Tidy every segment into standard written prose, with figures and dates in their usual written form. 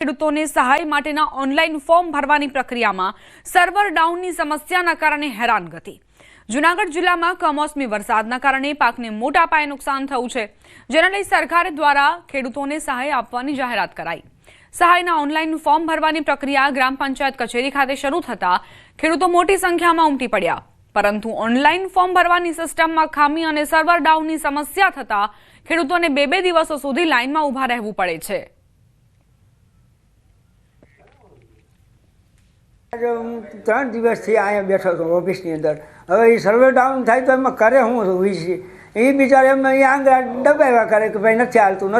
ખેડૂતોને સહાય માટેના ઓનલાઈન ફોર્મ ભરવાની પ્રક્રિયામાં સર્વર ડાઉનની સમસ્યાના કારણે હેરાનગતિ। જૂનાગઢ જિલ્લામાં કમોસમી વરસાદના કારણે પાકને મોટા પાયે નુકસાન થયું છે, જેના લઈ સરકાર દ્વારા ખેડૂતોને સહાય આપવાની જાહેરાત કરાઈ। સહાયના ઓનલાઈન ફોર્મ ભરવાની પ્રક્રિયા ગ્રામ પંચાયત કચેરી ખાતે શરૂ થતા ખેડૂતો મોટી સંખ્યામાં ઉમટી પડ્યા, પરંતુ ઓનલાઈન ફોર્મ ભરવાની સિસ્ટમમાં ખામી અને સર્વર ડાઉનની સમસ્યા થતા ખેડૂતોને બે દિવસો સુધી લાઈનમાં ઊભા રહેવું પડે છે। 3 દિવસથી અહીંયા બેઠો હતો ઓફિસની અંદર। હવે એ સર્વર ડાઉન થાય તો એમાં કરે હું હોય એ બિચારા એમને અહીંયા આંગળા દબાવ્યા કરે કે ભાઈ નથી હાલતું।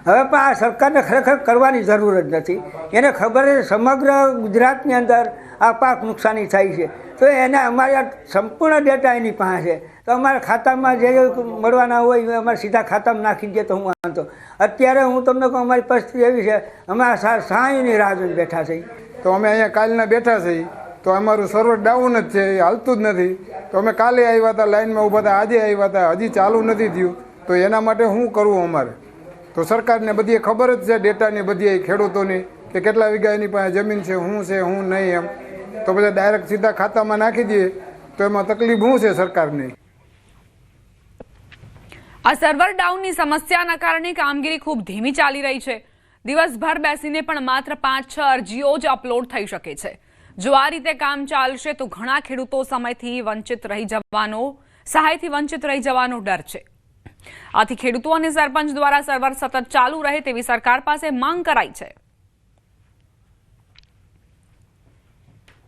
હવે પણ આ સરકારને ખરેખર કરવાની જરૂર જ નથી। એને ખબર છે સમગ્ર ગુજરાતની અંદર આ પાક નુકસાની થાય છે, તો એને અમારા સંપૂર્ણ ડેટા એની પાસે છે, તો અમારા ખાતામાં જે મળવાના હોય અમારે સીધા ખાતામાં નાખી દે તો હું વાંધો। અત્યારે હું તમને કહું અમારી પરિસ્થિતિ એવી છે, અમે સહાયની રાહ જોઈને બેઠા છીએ। તો અમે અહીંયા કાલના બેઠા છીએ તો અમારું સર્વર ડાઉન જ છે, હાલતું જ નથી। તો અમે કાલે આવ્યા હતા, લાઈનમાં ઊભા હતા, આજે આવ્યા હતા, હજી ચાલુ નથી થયું। તો એના માટે શું કરવું અમારે? તો સરકારને બધી ખબર જ છે, ડેટાની બધી ખેડૂતોની કે કેટલા વીઘા એની પાસે જમીન છે, શું છે શું નહીં એમ। તો બધા ડાયરેક્ટ સીધા ખાતામાં નાખી દઈએ તો એમાં તકલીફ શું છે સરકારની? આ સર્વર ડાઉનની સમસ્યાના કારણે કામગીરી ખૂબ ધીમી ચાલી રહી છે। દિવસભર બેસીને પણ માત્ર 5-6 અરજીઓ જ અપલોડ થઈ શકે છે। જો આ રીતે કામ ચાલશે તો ઘણા ખેડૂતો સહાયથી વંચિત રહી જવાનો ડર છે। આથી ખેડૂતો અને સરપંચ દ્વારા સર્વર સતત ચાલુ રહે તેવી સરકાર પાસે માંગ કરાઈ છે।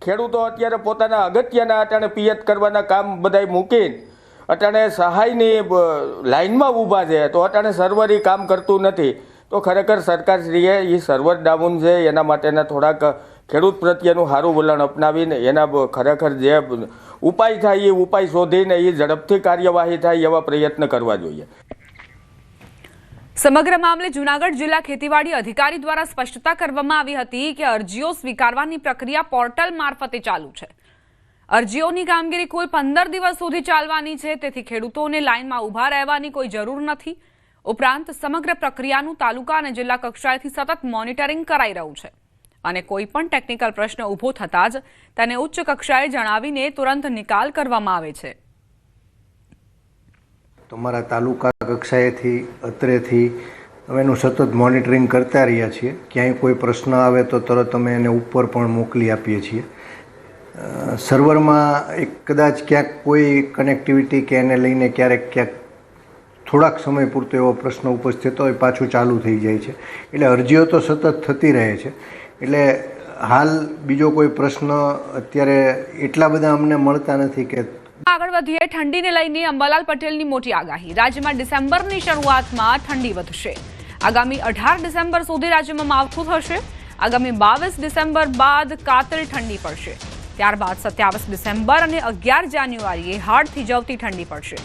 ખેડૂતો અત્યારે પોતાના અગત્યના અટાણે પિયત કરવાના કામ બધાય મૂકીને અટાણે સહાયની લાઈનમાં ઊભા છે, તો અટાણે સર્વર એ કામ કરતું નથી। તો ખરેખર સરકારશ્રીએ એ સર્વર ડાઉન છે એના માટેના થોડાક ખેડૂત પ્રત્યેનું સારું વલણ અપનાવીને એના ખરેખર જે ઉપાય થાય એ ઉપાય શોધીને એ ઝડપથી કાર્યવાહી થાય એવા પ્રયત્ન કરવા જોઈએ। સમગ્ર મામલે જૂનાગઢ જિલ્લા ખેતીવાડી અધિકારી દ્વારા સ્પષ્ટતા કરવામાં આવી હતી કે અરજીઓ સ્વીકારવાની પ્રક્રિયા પોર્ટલ મારફતે ચાલુ છે। અરજીઓની કામગીરી કુલ 15 દિવસ સુધી ચાલવાની છે, તેથી ખેડૂતોને લાઇનમાં ઊભા રહેવાની કોઈ જરૂર નથી। ઉપરાંત સમગ્ર પ્રક્રિયાનું તાલુકા અને જિલ્લા કક્ષાએથી સતત મોનિટરિંગ કરાઈ રહ્યું છે અને કોઈ પણ ટેકનિકલ પ્રશ્ન ઊભો થતાં જ તેને ઉચ્ચ કક્ષાએ જણાવીને તુરંત નિકાલ કરવામાં આવે છે। તમારા તાલુકા કક્ષાએથી અત્રેથી અમે એનું સતત મોનિટરિંગ કરતા રહ્યા છીએ। ક્યાંય કોઈ પ્રશ્ન આવે તો તરત અમે એને ઉપર પણ મોકલી આપીએ છીએ। સર્વરમાં કદાચ ક્યાંક કોઈ કનેક્ટિવિટી કે એને લઈને ક્યાંક થોડાક સમય પૂરતો એવો પ્રશ્ન ઉપસ્થિત થતો હોય, પાછું ચાલુ થઈ જાય છે। એટલે અરજીઓ તો સતત થતી રહે છે। એટલે હાલ બીજો કોઈ પ્રશ્ન અત્યારે એટલા બધા અમને મળતા નથી કે આગળ વધીએ। ઠંડીને લઈને અંબાલાલ પટેલની મોટી આગાહી। રાજ્યમાં ડિસેમ્બરની શરૂઆતમાં ઠંડી વધશે। આગામી 18 ડિસેમ્બર સુધી રાજ્યમાં માવઠું થશે। આગામી 22 ડિસેમ્બર બાદ કાતિલ ઠંડી પડશે। ત્યારબાદ 27 ડિસેમ્બર અને 11 જાન્યુઆરીએ હાડ થીજવતી ઠંડી પડશે।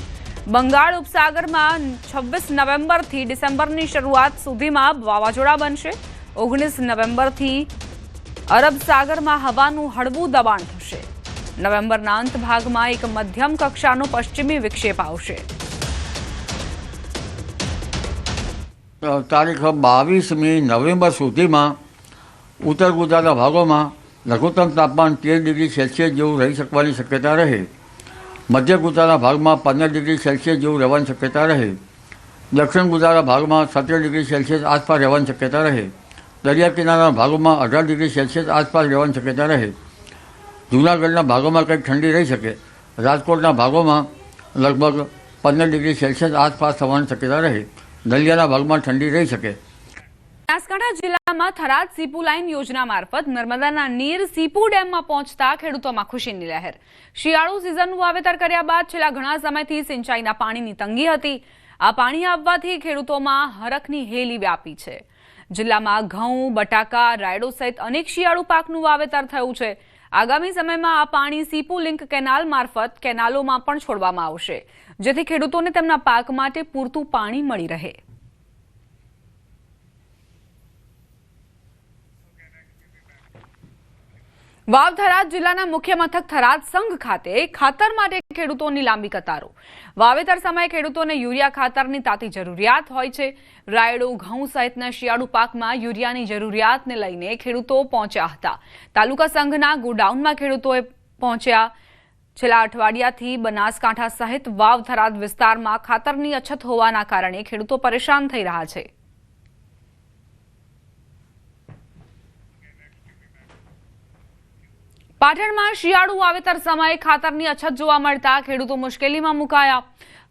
બંગાળ ઉપસાગરમાં 26 નવેમ્બરથી ડિસેમ્બરની શરૂઆત સુધીમાં વાવાઝોડા બનશે। 19 નવેમ્બરથી અરબ સાગરમાં હવાનું હળવું દબાણ થશે। નવેમ્બરના અંત ભાગમાં એક મધ્યમ કક્ષાનો પશ્ચિમી વિક્ષેપ આવશે। તારીખ 22મી નવેમ્બર સુધીમાં ઉત્તર ગુજરાતના ભાગોમાં લઘુત્તમ તાપમાન 13 ડિગ્રી સેલ્સિયસ જેવું રહી શકવાની શક્યતા રહે। મધ્ય ગુજરાતના ભાગમાં 15 ડિગ્રી સેલ્સિયસ જેવું રહેવાની શક્યતા રહે। દક્ષિણ ગુજરાતના ભાગમાં 17 ડિગ્રી સેલ્સિયસ આસપાસ રહેવાની શક્યતા રહે। દરિયા કિનારાના ભાગોમાં 18 ડિગ્રી સેલ્સિયસ આસપાસ રહેવાની શક્યતા રહે। જૂનાગઢના ભાગોમાં કંઈક ઠંડી રહી શકે। રાજકોટના ભાગોમાં લગભગ 15 ડિગ્રી સેલ્સિયસ આસપાસ થવાની શક્યતા રહે। નલિયાના ભાગમાં ઠંડી રહી શકે। બનાસકાંઠા જિલ્લામાં થરાદ સીપુ લાઇન યોજના મારફત નર્મદાના નીર સીપુ ડેમમાં પહોંચતા ખેડૂતોમાં ખુશીની લહેર। શિયાળુ સિઝનનું વાવેતર કર્યા બાદ છેલ્લા ઘણા સમયથી સિંચાઈના પાણીની તંગી હતી। આ પાણી આવવાથી ખેડૂતોમાં હરખની હેલી વ્યાપી છે। જિલ્લામાં ઘઉં, બટાકા, રાયડો સહિત અનેક શિયાળુ પાકનું વાવેતર થયું છે। આગામી સમયમાં આ પાણી સીપુ લિંક કેનાલ મારફત કેનાલોમાં પણ છોડવામાં આવશે, જેથી ખેડૂતોને તેમના પાક માટે પૂરતું પાણી મળી રહે। વાવ થરાદ જિલ્લાના મુખ્ય મથક થરાદ સંઘ ખાતે ખાતર માટે ખેડૂતોની લાંબી કતારો. વાવેતર સમયે ખેડૂતોને યુરિયા ખાતરની તાતી જરૂરિયાત હોય છે. રાયડો, ઘઉં સહિતના શિયાળુ પાકમાં યુરિયાની જરૂરિયાતને લઈને ખેડૂતો પહોંચ્યા હતા. તાલુકા સંઘના ગોડાઉનમાં ખેડૂતોએ પહોંચ્યા. છેલ્લા અઠવાડિયાથી બનાસકાંઠા સહિત વાવ થરાદ વિસ્તારમાં ખાતરની અછત હોવાના કારણે ખેડૂતો પરેશાન થઈ રહ્યા છે. પાટણમાં શિયાળુ વાવેતર સમયે ખાતરની અછત જોવા મળતા ખેડૂતો મુશ્કેલીમાં મુકાયા.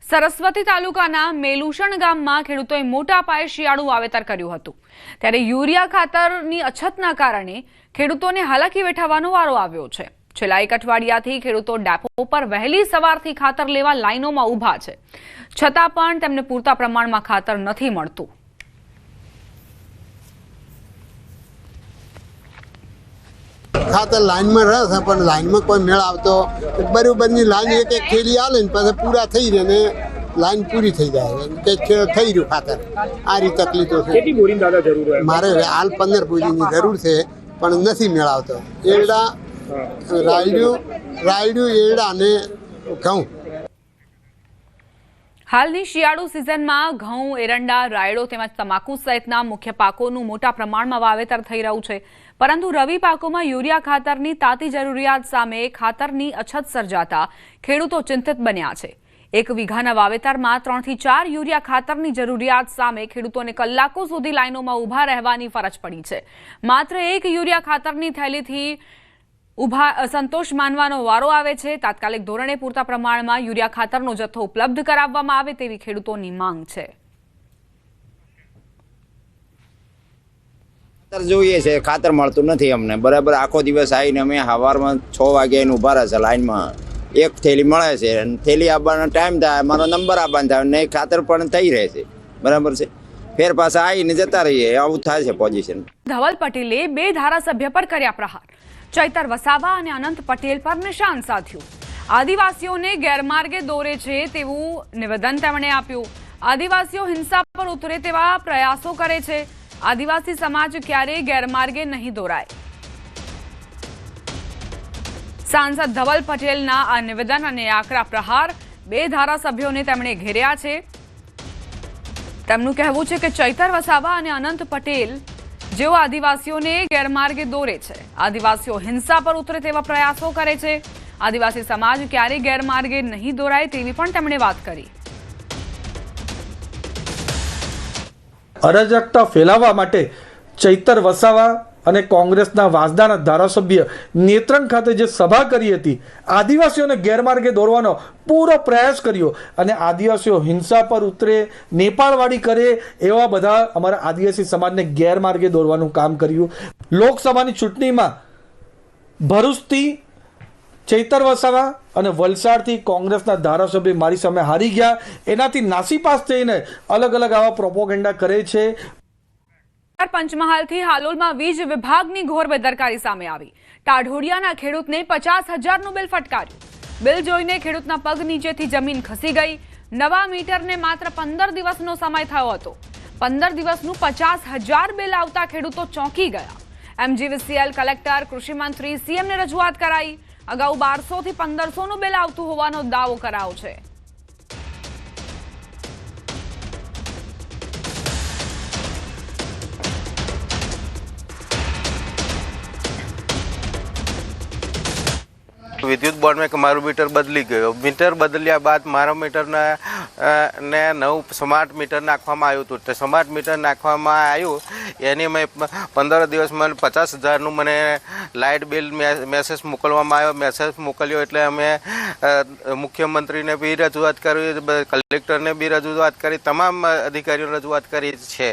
સરસ્વતી તાલુકાના મેલુષણ ગામમાં ખેડૂતોએ મોટા પાયે શિયાળુ વાવેતર કર્યું હતું. ત્યારે યુરિયા ખાતરની અછતના કારણે ખેડૂતોને હાલાકી વેઠવાનો વારો આવ્યો છે. છેલ્લા એક અઠવાડિયાથી ખેડૂતો ડેપો પર વહેલી સવારથી ખાતર લેવા લાઈનોમાં ઊભા છે. છતાં પણ તેમને પૂરતા પ્રમાણમાં ખાતર નથી મળતું. ખાતર લાઈનમાં રહે છે પણ લાઈનમાં કોઈ મેળ આવતો બરોબરની લાઈન એક એક થેલી આવે ને પછી પૂરા થઈ રહે ને લાઈન પૂરી થઈ જાય કે થઈ રહ્યું ખાતર. આ રીતે તકલીફો છે. મારે હાલ 15 બોરીની જરૂર છે પણ નથી મેળ આવતો. એરડા, રાયડું, એરડા અને ઘઉં. હાલની શિયાળુ સિઝનમાં ઘઉં, એરંડા, રાયડો તેમજ તમાકુ સહિતના મુખ્ય પાકોનું મોટા પ્રમાણમાં વાવેતર થઈ રહ્યું છે. પરંતુ રવિ પાકોમાં યુરિયા ખાતરની તાતી જરૂરિયાત સામે ખાતરની અછત સર્જાતા ખેડૂતો ચિંતિત બન્યા છે. 1 વીઘાના વાવેતરમાં 3 થી 4 યુરિયા ખાતરની જરૂરિયાત સામે ખેડૂતોને કલાકો સુધી લાઈનોમાં ઊભા રહેવાની ફરજ પડી છે. માત્ર 1 યુરિયા ખાતરની થેલીથી સંતોષ માનવાનો વારો આવે છે. તાત્કાલિક ધોરણે પૂરતા પ્રમાણમાં યુરિયા ખાતરનો જથ્થો ઉપલબ્ધ કરાવવામાં આવે તેવી ખેડૂતોની માંગ છે. ખાતર જોઈએ છે, ખાતર મળતું નથી અમને બરાબર. આખો દિવસ આવીને અમે સવારમાં 6 વાગે આવીને ઊભા રહે છે લાઈનમાં. એક થેલી મળે છે અને થેલી આપવાનો ટાઈમ થાય, મારો નંબર આપવાનો થાય નહીં, ખાતર પણ થઈ રહે છે બરાબર છે. ફેર પાછા આવીને જતા રહીએ, આવું થાય છે પોઝિશન. ધવલ પટેલે 2 ધારાસભ્ય પર કર્યા પ્રહાર. ચૈતર વસાવા અને અનંત પટેલ પર નિશાન સાધ્યું. આદિવાસીઓને ગેરમાર્ગે દોરે છે તેવું નિવેદન તેમણે આપ્યું. આદિવાસીઓ હિંસા પર ઉતરે તેવા પ્રયાસો કરે છે. આદિવાસી સમાજ ક્યારેય ગેરમાર્ગે નહીં દોરાય. સાંસદ ધવલ પટેલના આ નિવેદન અને આકરા પ્રહાર 2 ધારાસભ્યોને તેમણે ઘેર્યા છે. તેમનું કહેવું છે કે ચૈતર વસાવા અને અનંત પટેલ જેઓ આદિવાસીઓને ગેરમાર્ગે દોરે છે. આદિવાસીઓ હિંસા પર ઉતરે તેવા પ્રયાસો કરે છે. આદિવાસી સમાજ ક્યારેય ગેરમાર્ગે નહીં દોરાય તેવી પણ તેમણે વાત કરી. અરાજકતા ફેલાવવા માટે ચૈતર વસાવા અને કોંગ્રેસના વાંસદાના ધારાસભ્ય નેત્રંગ ખાતે જે સભા કરી હતી, આદિવાસીઓને ગેરમાર્ગે દોરવાનો પૂરો પ્રયાસ કર્યો અને આદિવાસીઓ હિંસા પર ઉતરે, નેપાળવાડી કરે એવા બધા અમારા આદિવાસી સમાજને ગેરમાર્ગે દોરવાનું કામ કર્યું. લોકસભાની ચૂંટણીમાં ભરૂચથી ચૈતર વસાવા અને વલસાડથી કોંગ્રેસના ધારાસભ્ય મારી સામે હારી ગયા. એનાથી નાસીપાસ થઈને અલગ અલગ આવા પ્રોપોગેન્ડા કરે છે. પંચમહાલથી હાલોલમાં વીજ વિભાગની ઘોર બેદરકારી સામે આવી. ટાઢોડિયાના ખેડૂતને 50,000નું બિલ ફટકાર્યું. બિલ જોઈને ખેડૂતના પગ નીચેથી જમીન ખસી ગઈ. નવા મીટરને માત્ર 15 દિવસનો સમય થયો હતો. 15 દિવસનું 50,000 બિલ આવતા ખેડૂતો ચોંકી ગયા. MGVCL, કલેક્ટર, કૃષિમંત્રી, CMને રજૂઆત કરાઈ. અગાઉ 1200 થી 1500નું બિલ આવતું હોવાનો દાવો કરાયો છે. વિદ્યુત બોર્ડમાં મારું મીટર બદલી ગયો. મીટર બદલ્યા બાદ મારા મીટરના ને નવું સ્માર્ટ મીટર નાખવામાં આવ્યું હતું. તે સ્માર્ટ મીટર નાખવામાં આવ્યું એની મેં 15 દિવસમાં 50,000નું મને લાઇટ બિલ મેસેજ મોકલવામાં આવ્યો. મેસેજ મોકલ્યો એટલે અમે મુખ્યમંત્રીને બી રજૂઆત કરી, કલેક્ટરને બી રજૂઆત કરી, તમામ અધિકારીઓને રજૂઆત કરી છે.